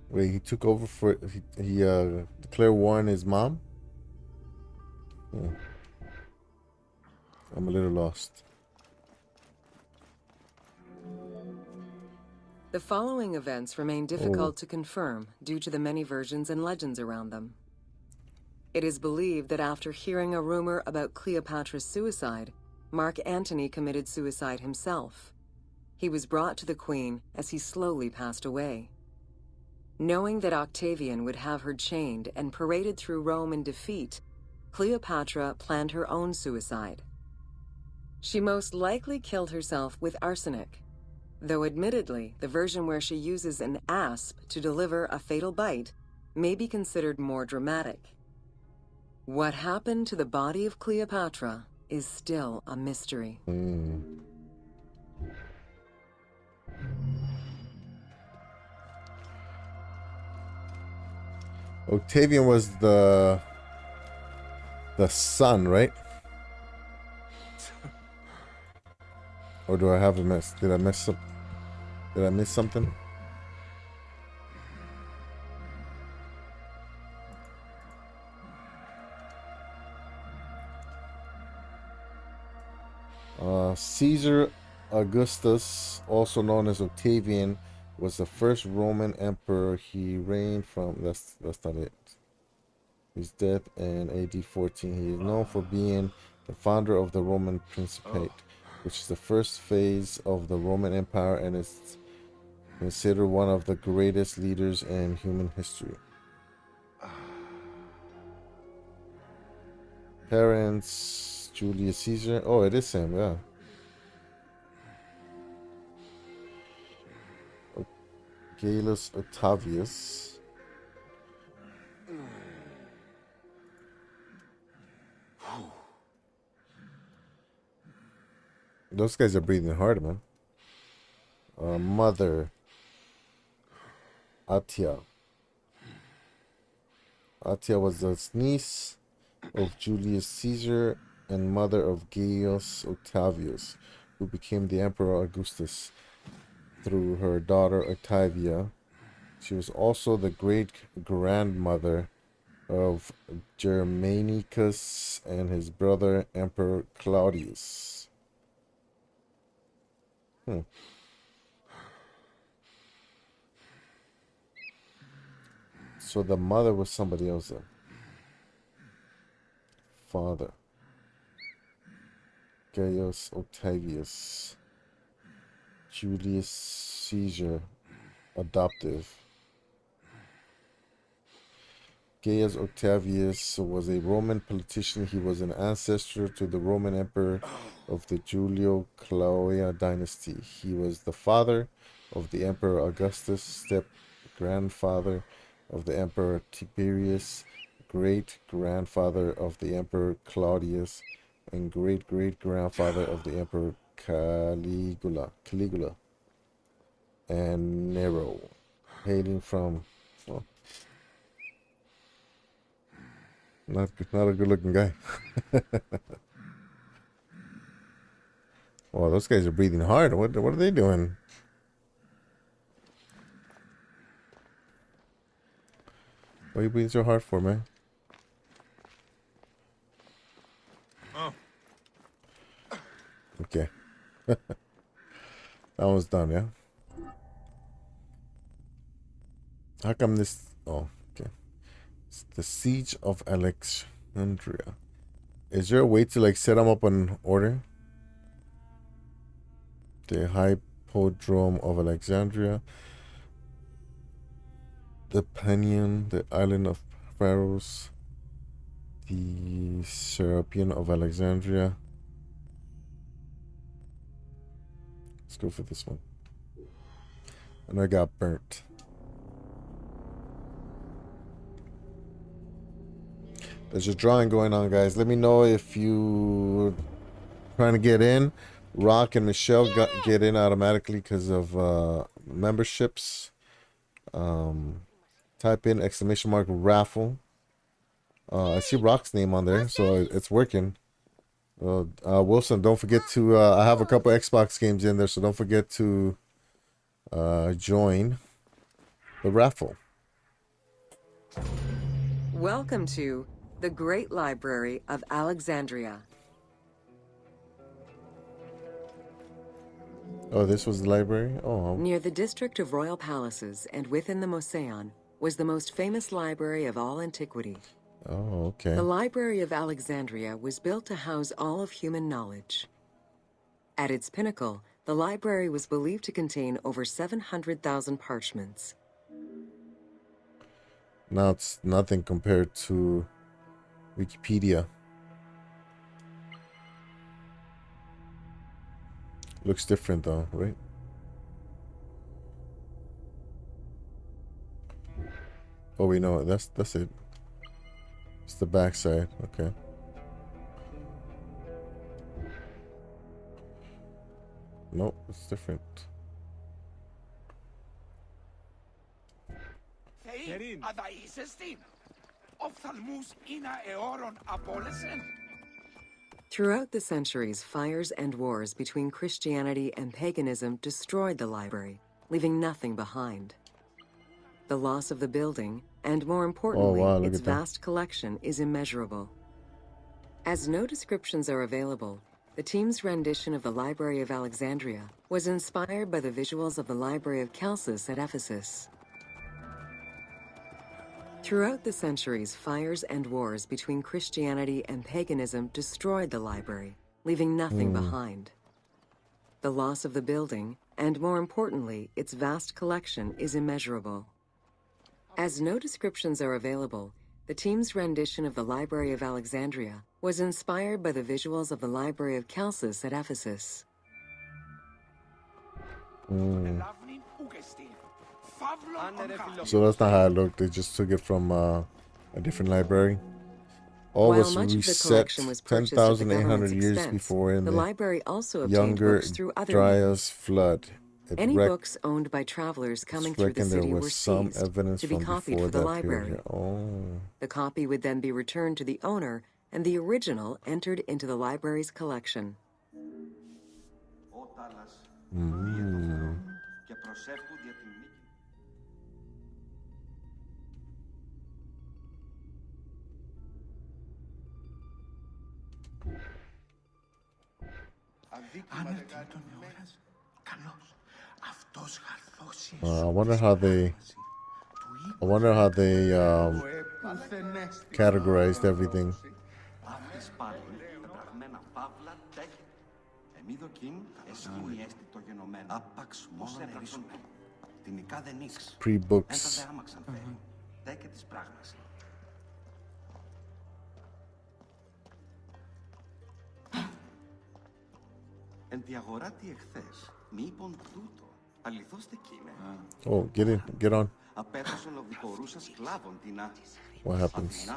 Wait, he took over for he declared war on his mom. I'm a little lost. The following events remain difficult to confirm due to the many versions and legends around them. It is believed that after hearing a rumor about Cleopatra's suicide, Mark Antony committed suicide himself. He was brought to the Queen as he slowly passed away. Knowing that Octavian would have her chained and paraded through Rome in defeat, Cleopatra planned her own suicide. She most likely killed herself with arsenic, though admittedly, the version where she uses an asp to deliver a fatal bite may be considered more dramatic. What happened to the body of Cleopatra is still a mystery. Octavian was the son, right? Or do I have a mess? Did I mess up? Did I miss something? Caesar Augustus, also known as Octavian, was the first Roman emperor. He reigned from that's not it. His death in AD 14. He is known for being the founder of the Roman Principate, which is the first phase of the Roman Empire and is considered one of the greatest leaders in human history. Parents: Julius Caesar. Oh, it is him, yeah. Gaius Octavius. Those guys are breathing hard, man. Mother Atia. Atia was the niece of Julius Caesar and mother of Gaius Octavius, who became the Emperor Augustus through her daughter Octavia. She was also the great-grandmother of Germanicus and his brother Emperor Claudius. So the mother was somebody else then. Father: Gaius Octavius. Julius Caesar, adoptive. Gaius Octavius was a Roman politician. He was an ancestor to the Roman emperor of the Julio-Claudia dynasty. He was the father of the Emperor Augustus, step-grandfather of the Emperor Tiberius, great-grandfather of the Emperor Claudius, and great-great-grandfather of the Emperor Caligula, and Nero, hailing from, well, not a good-looking guy. Well, those guys are breathing hard. What are they doing? What are you breathing so hard for, man? Okay. That one's done, yeah? How come this... Oh, okay. It's the Siege of Alexandria. Is there a way to, like, set them up in order? The Hippodrome of Alexandria. The Panion, the Island of Pharos. The Serapeum of Alexandria. Let's go for this one. And I got burnt. There's a drawing going on, guys. Let me know if you trying to get in. Rock and Michelle get in automatically because of memberships. Type in !! raffle. I see Rock's name on there, so it's working. Wilson, don't forget to. I have a couple Xbox games in there, so don't forget to join the raffle. Welcome to the Great Library of Alexandria. Oh, this was the library? Oh. Near the district of royal palaces and within the Moseon was the most famous library of all antiquity. Oh, okay. The Library of Alexandria was built to house all of human knowledge. At its pinnacle, the library was believed to contain over 700,000 parchments. Now it's nothing compared to Wikipedia. Looks different though, right? Oh, we know it. That's it. It's the back side. Okay. Nope, it's different. Throughout the centuries, fires and wars between Christianity and paganism destroyed the library, leaving nothing behind. The loss of the building, and more importantly, its vast collection, is immeasurable. As no descriptions are available, the team's rendition of the Library of Alexandria was inspired by the visuals of the Library of Chalcis at Ephesus. Throughout the centuries, fires and wars between Christianity and paganism destroyed the library, leaving nothing behind. The loss of the building, and more importantly, its vast collection, is immeasurable. As no descriptions are available, the team's rendition of the Library of Alexandria was inspired by the visuals of the Library of Chalcis at Ephesus. So that's not how it looked. They just took it from a different library. All While was much of the reset collection was purchased at the 10,800 government's years expense, before in the the library also obtained Younger books through other Dryas flood. Any books owned by travelers coming through the city were seized to be copied for the library. The copy would then be returned to the owner, and the original entered into the library's collection. I wonder how they categorized everything. Pre-books. Oh, get in, get on. What happens?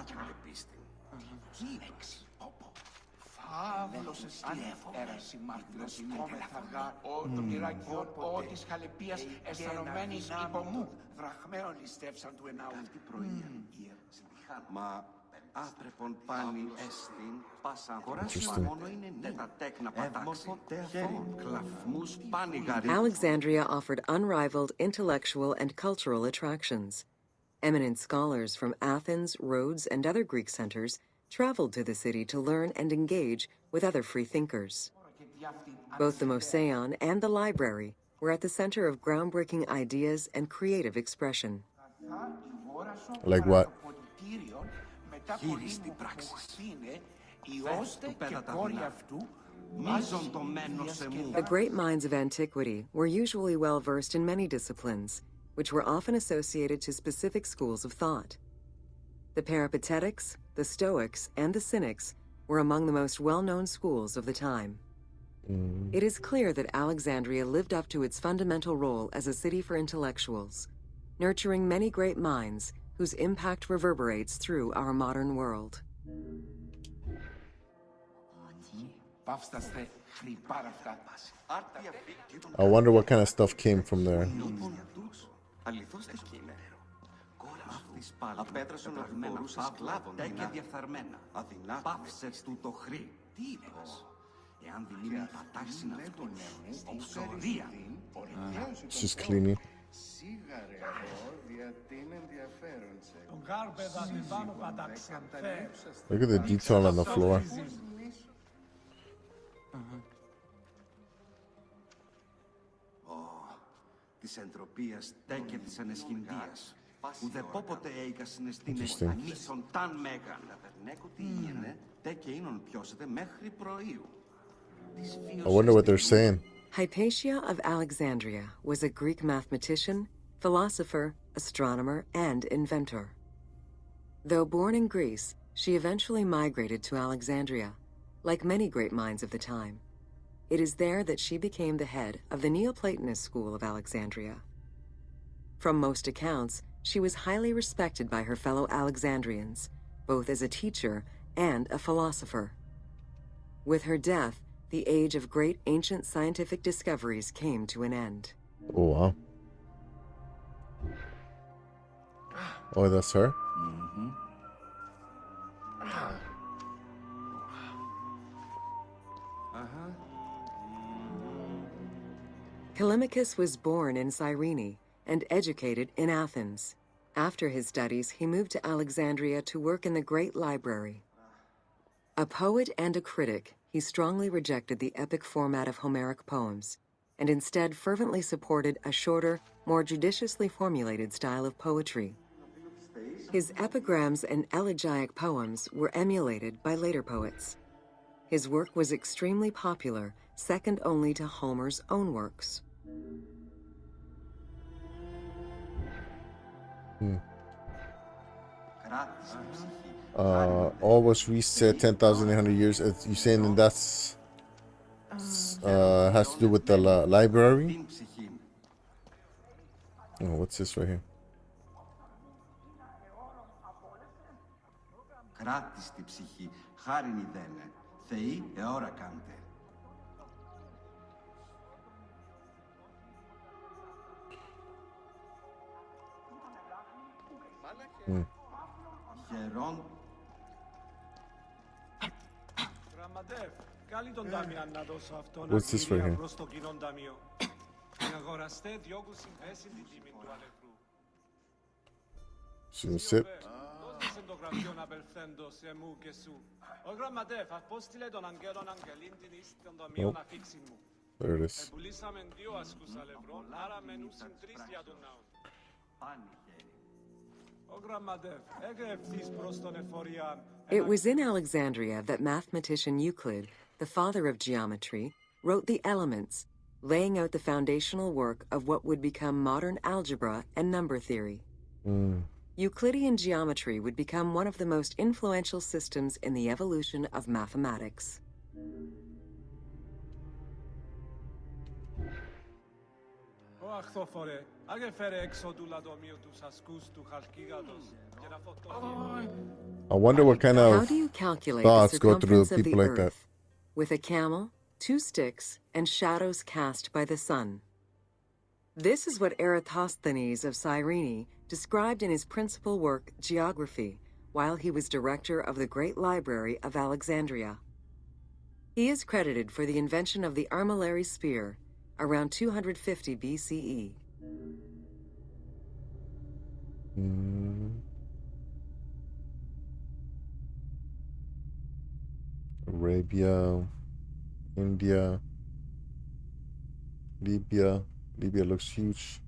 Alexandria offered unrivaled intellectual and cultural attractions. Eminent scholars from Athens, Rhodes, and other Greek centers traveled to the city to learn and engage with other free thinkers. Both the Moseon and the library were at the center of groundbreaking ideas and creative expression. Like what? The great minds of antiquity were usually well versed in many disciplines, which were often associated to specific schools of thought. The Peripatetics, the Stoics, and the Cynics were among the most well-known schools of the time. It is clear that Alexandria lived up to its fundamental role as a city for intellectuals, nurturing many great minds whose impact reverberates through our modern world. I wonder what kind of stuff came from there. Απέτρεσαν ορμένα παύλα και διεφθαρμένα. Πάυσες του το χρή. Τι είπες? Εάν δεν είναι πατάξιν αυτόν, οψωρία. It's just cleaning. Look at the detail on the floor. Της εντροπίας τέκε της ανεσχυνδίας. Ουδεπόποτε έικα συναισθήνε Interesting. ανίσον ταν μέγαν. Ταβερνέκο τι είναι, τέκε ίνον πιώσετε μέχρι πρωίου. I wonder what they're saying. Hypatia of Alexandria was a Greek mathematician, philosopher, astronomer, and inventor. Though born in Greece, she eventually migrated to Alexandria, like many great minds of the time. It is there that she became the head of the Neoplatonist school of Alexandria. From most accounts, she was highly respected by her fellow Alexandrians, both as a teacher and a philosopher. With her death, the age of great ancient scientific discoveries came to an end. Oh, wow. Oh, that's her? Callimachus was born in Cyrene and educated in Athens. After his studies, he moved to Alexandria to work in the Great Library. A poet and a critic, he strongly rejected the epic format of Homeric poems and instead fervently supported a shorter, more judiciously formulated style of poetry. His epigrams and elegiac poems were emulated by later poets. His work was extremely popular, second only to Homer's own works. All was reset 10,800 years. You saying that that's has to do with the library? Oh, what's this right here? Κράτης τη ψυχή, χάριν ιδένε, Θεοί εώρα κάντε. Γερόν. What's this right here? Shouldn't sip. Nope. There it is. It was in Alexandria that mathematician Euclid, the father of geometry, wrote the Elements, laying out the foundational work of what would become modern algebra and number theory. Euclidean geometry would become one of the most influential systems in the evolution of mathematics. I wonder what kind How of do you calculate the thoughts go through circumference of people the like that. Earth? With a camel, 2 sticks, and shadows cast by the sun. This is what Eratosthenes of Cyrene described in his principal work, Geography, while he was director of the Great Library of Alexandria. He is credited for the invention of the armillary sphere around 250 BCE. Arabia, India, Libya. Libya looks huge.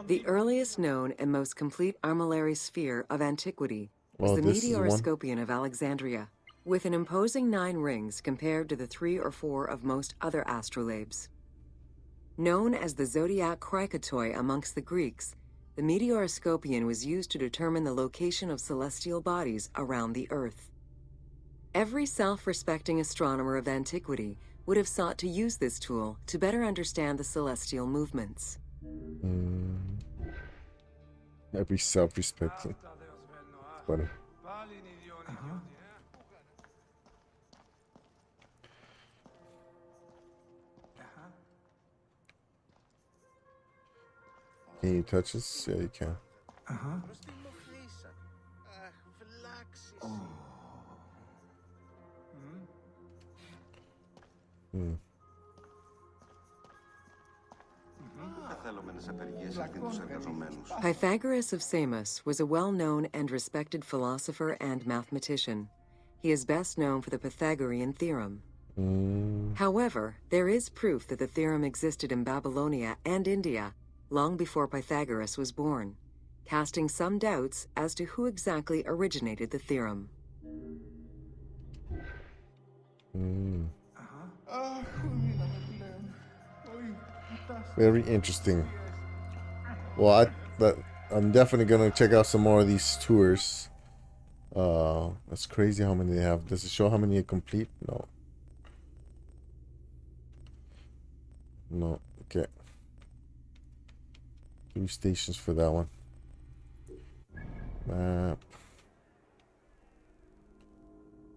The earliest known and most complete armillary sphere of antiquity was Well, the this is one. Meteoroscopion of Alexandria, with an imposing 9 rings compared to the 3 or 4 of most other astrolabes. Known as the zodiac krikatoi amongst the Greeks, the Meteoroscopion was used to determine the location of celestial bodies around the Earth. Every self-respecting astronomer of antiquity would have sought to use this tool to better understand the celestial movements. Every self-respecting. Funny. Can you touch this? Yeah, you can. Pythagoras of Samos was a well-known and respected philosopher and mathematician. He is best known for the Pythagorean theorem. However, there is proof that the theorem existed in Babylonia and India long before Pythagoras was born, casting some doubts as to who exactly originated the theorem. Very interesting. Well, I'm definitely gonna check out some more of these tours. That's crazy how many they have. Does it show how many are complete? No. No. Okay. 3 stations for that one. Map.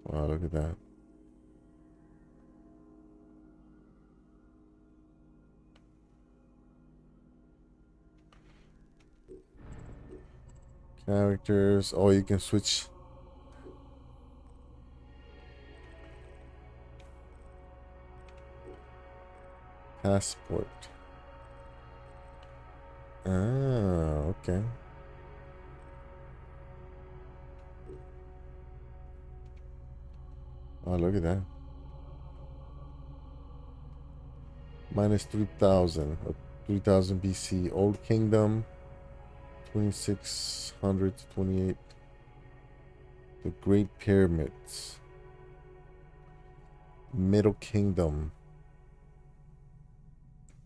Wow, look at that. Characters. Oh, you can switch. Passport. Ah, okay. Oh, look at that. Minus 3,000. 3,000 BC. Old Kingdom. 2600 to 28. The Great Pyramids. Middle Kingdom.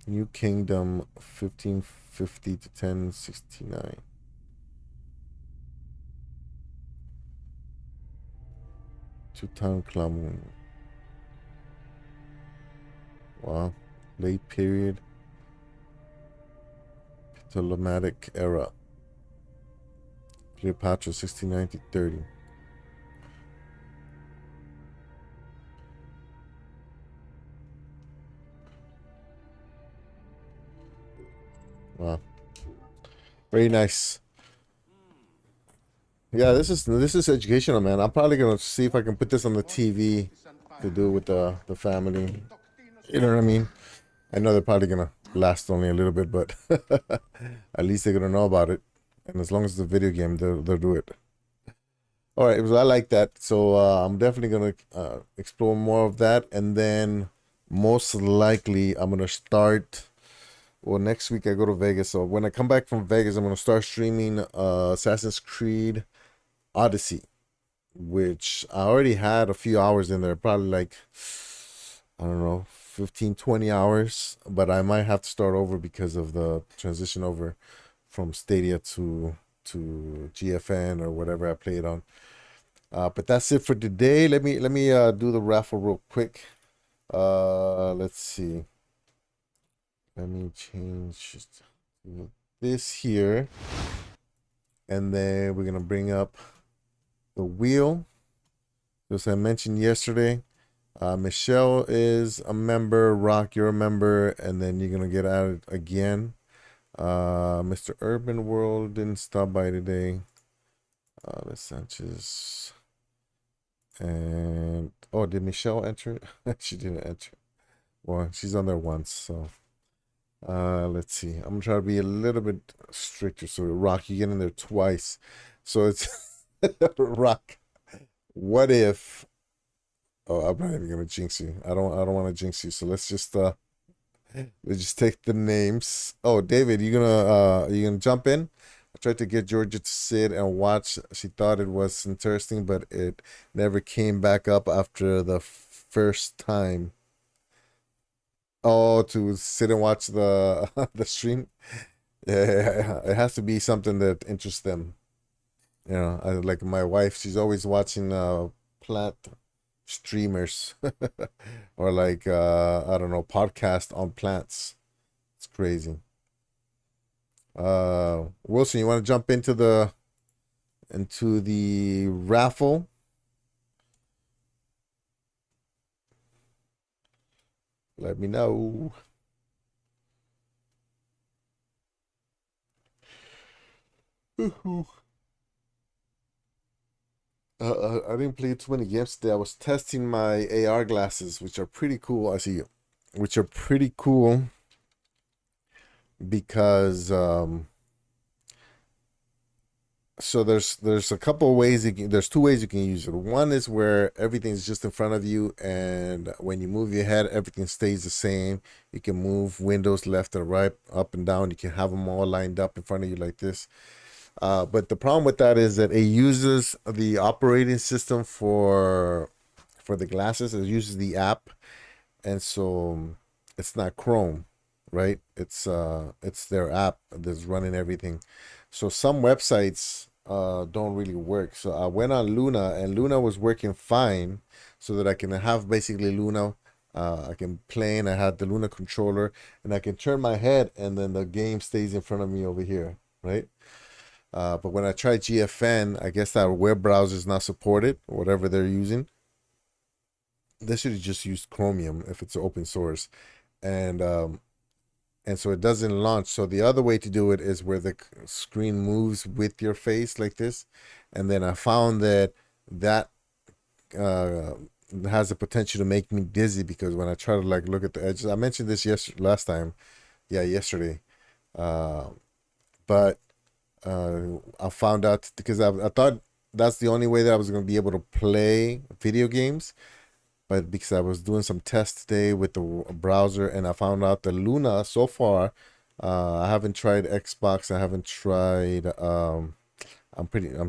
New Kingdom 1550 to 1069. Tutankhamun. Wow. Late period. Ptolemaic era. Cleopatra 69 to 30. Wow. Very nice. Yeah, this is educational, man. I'm probably gonna see if I can put this on the TV to do with the family. You know what I mean? I know they're probably gonna last only a little bit, but at least they're gonna know about it. And as long as it's a video game, they'll do it. All right, I like that. So I'm definitely gonna explore more of that, and then most likely I'm gonna start. Well, next week I go to Vegas, so when I come back from Vegas, I'm gonna start streaming Assassin's Creed Odyssey, which I already had a few hours in there, probably like, I don't know, 15, 20 hours, but I might have to start over because of the transition over from Stadia to GFN or whatever I played on. But that's it for today. Let me do the raffle real quick. Let's see. Let me change this here, and then we're gonna bring up the wheel. As I mentioned yesterday, Michelle is a member, Rock, you're a member, and then you're gonna get added again. Mr. Urban World didn't stop by today. Les Sanchez. And oh, did Michelle enter it? She didn't enter. Well, she's on there once, so let's see. I'm gonna try to be a little bit stricter. So Rock, you get in there twice. So it's Rock. What if? Oh, I'm not even gonna jinx you. I don't want to jinx you. So let's just take the names. Oh, David, you gonna jump in? I tried to get Georgia to sit and watch. She thought it was interesting, but it never came back up after the first time. Oh, to sit and watch the the stream. Yeah, it has to be something that interests them. You know, like my wife, she's always watching plant streamers or like I don't know, podcast on plants. It's crazy. Wilson, you want to jump into the raffle? Let me know. I didn't play too many games today. I was testing my AR glasses, which are pretty cool. I see you, which are pretty cool because so there's a couple of ways there's two ways you can use it. One is where everything's just in front of you, and when you move your head, everything stays the same. You can move windows left and right, up and down. You can have them all lined up in front of you like this. But the problem with that is that it uses the operating system for the glasses. It uses the app, and so it's not Chrome, right? It's their app that's running everything. So some websites don't really work. So I went on Luna, and Luna was working fine, so that I can have basically Luna. I can play, and I had the Luna controller, and I can turn my head, and then the game stays in front of me over here, right? But when I tried GFN, I guess that web browser is not supported, whatever they're using. They should have just used Chromium if it's open source, and so it doesn't launch. So the other way to do it is where the screen moves with your face like this, and then I found that has the potential to make me dizzy, because when I try to like look at the edges, I mentioned this yesterday, but I found out, because I thought that's the only way that I was going to be able to play video games, but because I was doing some tests today with the browser, and I found out the Luna so far, I haven't tried Xbox, I haven't tried I'm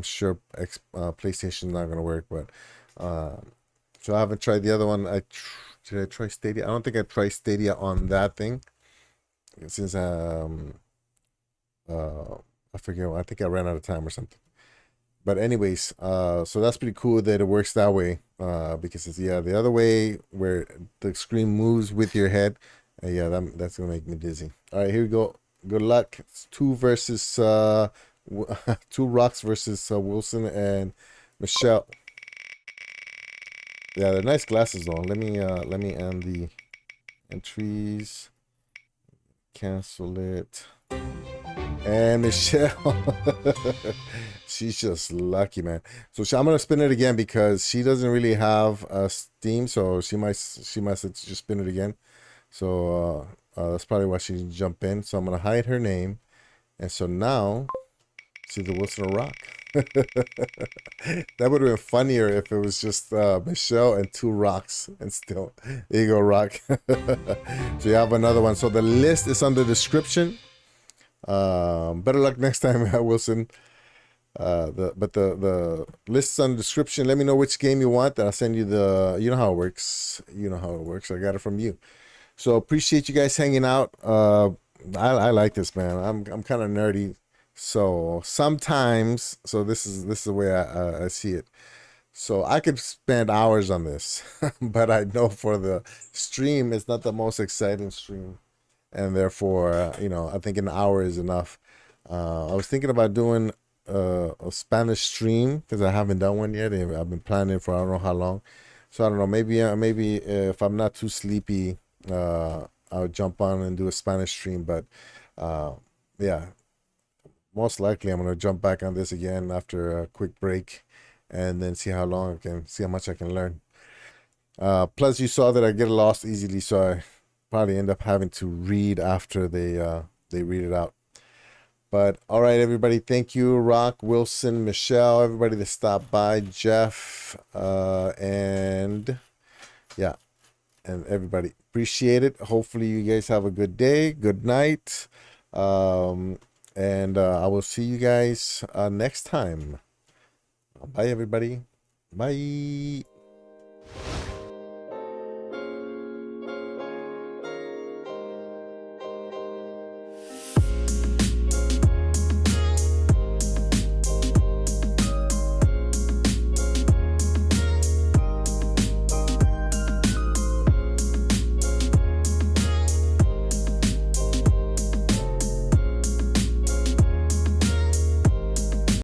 sure PlayStation's not going to work, but so I haven't tried the other one. Did I try Stadia? I don't think I tried Stadia on that thing, since I forget. I think I ran out of time or something. But anyways, so that's pretty cool that it works that way. Because it's the other way where the screen moves with your head. That's gonna make me dizzy. All right, here we go. Good luck. It's two rocks versus Wilson and Michelle. Yeah, they're nice glasses though. Let me end the entries. Cancel it. And Michelle, she's just lucky, man. So I'm gonna spin it again, because she doesn't really have Steam, so she might just spin it again. So that's probably why she didn't jump in. So I'm gonna hide her name, and so now see the Wilson Rock. That would have been funnier if it was just Michelle and two rocks, and still there you go, rock. So you have another one. So the list is on the description. Better luck next time, Wilson. The list's on the description. Let me know which game you want, and I'll send you you know how it works. I got it from you. So appreciate you guys hanging out. I like this, man. I'm kind of nerdy. So sometimes, this is the way I see it. So I could spend hours on this, but I know for the stream, it's not the most exciting stream. And therefore, I think an hour is enough. I was thinking about doing a Spanish stream, because I haven't done one yet. I've been planning for I don't know how long. So I don't know. Maybe if I'm not too sleepy, I'll jump on and do a Spanish stream. But yeah, most likely I'm gonna jump back on this again after a quick break, and then see how much I can learn. Plus, you saw that I get lost easily, so I probably end up having to read after they read it out. But all right, everybody, thank you, Rock, Wilson, Michelle, everybody that stopped by, Jeff, and everybody, appreciate it. Hopefully you guys have a good day, good night, and I will see you guys next time. Bye, everybody. Bye.